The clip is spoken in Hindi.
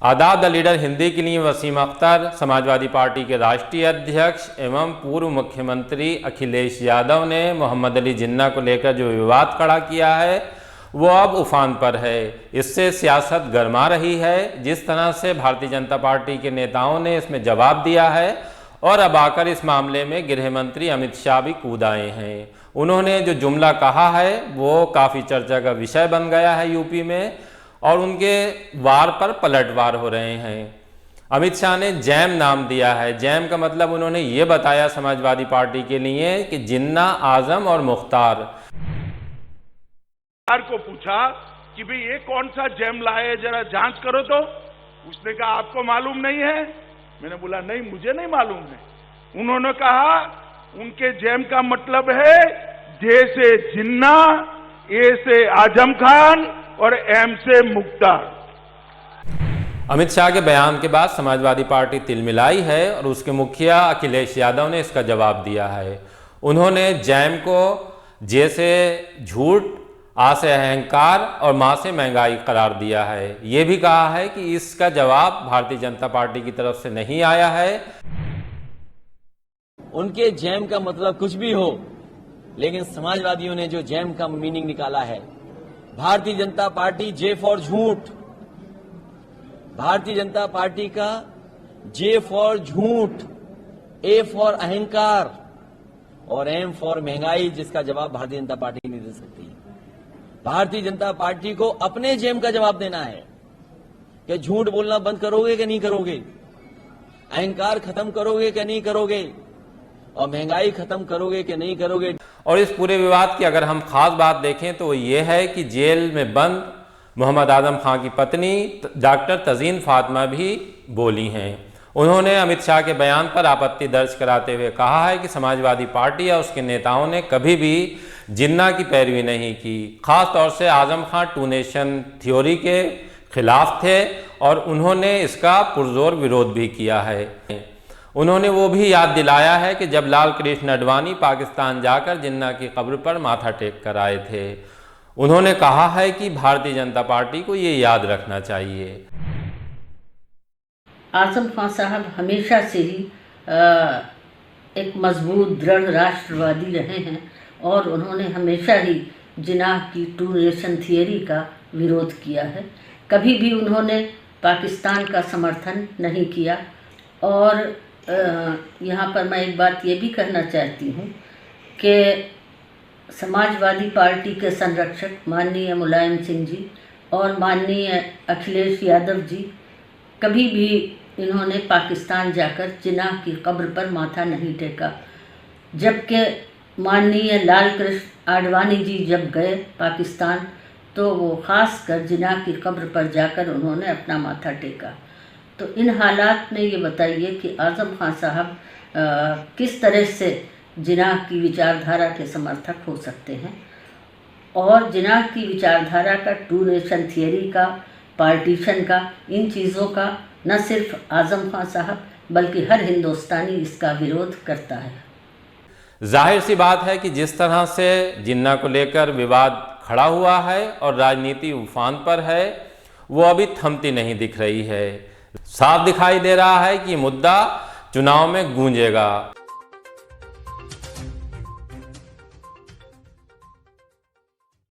आदाब। द लीडर हिंदी के लिए वसीम अख्तर। समाजवादी पार्टी के राष्ट्रीय अध्यक्ष एवं पूर्व मुख्यमंत्री अखिलेश यादव ने मोहम्मद अली जिन्ना को लेकर जो विवाद खड़ा किया है वो अब उफान पर है। इससे सियासत गर्मा रही है। जिस तरह से भारतीय जनता पार्टी के नेताओं ने इसमें जवाब दिया है और अब आकर इस मामले में गृह मंत्री अमित शाह भी कूद आए हैं। उन्होंने जो जुमला कहा है वो काफ़ी चर्चा का विषय बन गया है यूपी में और उनके वार पर पलटवार हो रहे हैं। अमित शाह ने जैम नाम दिया है। जैम का मतलब उन्होंने ये बताया समाजवादी पार्टी के लिए कि जिन्ना, आजम और मुख्तार को पूछा कि भाई ये कौन सा जैम लाए, जरा जांच करो तो। उसने कहा आपको मालूम नहीं है। मैंने बोला नहीं, मुझे नहीं मालूम है। उन्होंने कहा उनके जैम का मतलब है जे से जिन्ना, ए से आजम खान और एम से मुख्तार। अमित शाह के बयान के बाद समाजवादी पार्टी तिलमिलाई है और उसके मुखिया अखिलेश यादव ने इसका जवाब दिया है। उन्होंने जैम को जे से झूठ, आ से अहंकार और मां से महंगाई करार दिया है। ये भी कहा है कि इसका जवाब भारतीय जनता पार्टी की तरफ से नहीं आया है। उनके जैम का मतलब कुछ भी हो, लेकिन समाजवादियों ने जो जैम का मीनिंग निकाला है, Bharatiya Janata party J for झूठ, भारतीय जनता पार्टी का जे फॉर झूठ, ए फॉर अहंकार और एम फॉर महंगाई, जिसका जवाब भारतीय जनता पार्टी नहीं दे सकती। भारतीय जनता पार्टी को अपने जेम का जवाब देना है कि झूठ बोलना बंद करोगे कि नहीं करोगे, अहंकार खत्म करोगे कि नहीं करोगे और महंगाई खत्म करोगे कि नहीं करोगे। और इस पूरे विवाद की अगर हम खास बात देखें तो वो ये है कि जेल में बंद मोहम्मद आजम खां की पत्नी डॉक्टर तजीन फातिमा भी बोली हैं। उन्होंने अमित शाह के बयान पर आपत्ति दर्ज कराते हुए कहा है कि समाजवादी पार्टी या उसके नेताओं ने कभी भी जिन्ना की पैरवी नहीं की। खास तौर से आजम खां टू नेशन थ्योरी के खिलाफ थे और उन्होंने इसका पुरजोर विरोध भी किया है। उन्होंने वो भी याद दिलाया है कि जब लाल कृष्ण आडवाणी पाकिस्तान जाकर जिन्ना की कब्र पर माथा टेक कर आए थे, उन्होंने कहा है कि भारतीय जनता पार्टी को ये याद रखना चाहिए। आजम खान साहब हमेशा से ही एक मजबूत दृढ़ राष्ट्रवादी रहे हैं और उन्होंने हमेशा ही जिन्ना की टू नेशन थियरी का विरोध किया है। कभी भी उन्होंने पाकिस्तान का समर्थन नहीं किया। और यहाँ पर मैं एक बात ये भी कहना चाहती हूँ कि समाजवादी पार्टी के संरक्षक माननीय मुलायम सिंह जी और माननीय अखिलेश यादव जी कभी भी इन्होंने पाकिस्तान जाकर जिन्ना की कब्र पर माथा नहीं टेका, जबकि माननीय लाल कृष्ण आडवाणी जी जब गए पाकिस्तान तो वो ख़ास कर जिन्ना की कब्र पर जाकर उन्होंने अपना माथा टेका। तो इन हालात में ये बताइए कि आजम खान साहब किस तरह से जिन्ना की विचारधारा के समर्थक हो सकते हैं और जिन्ना की विचारधारा का टू नेशन थियरी का, पार्टीशन का, इन चीज़ों का न सिर्फ आजम खान साहब बल्कि हर हिंदुस्तानी इसका विरोध करता है। जाहिर सी बात है कि जिस तरह से जिन्ना को लेकर विवाद खड़ा हुआ है और राजनीति उफान पर है, वो अभी थमती नहीं दिख रही है। साफ दिखाई दे रहा है कि मुद्दा चुनाव में गूंजेगा।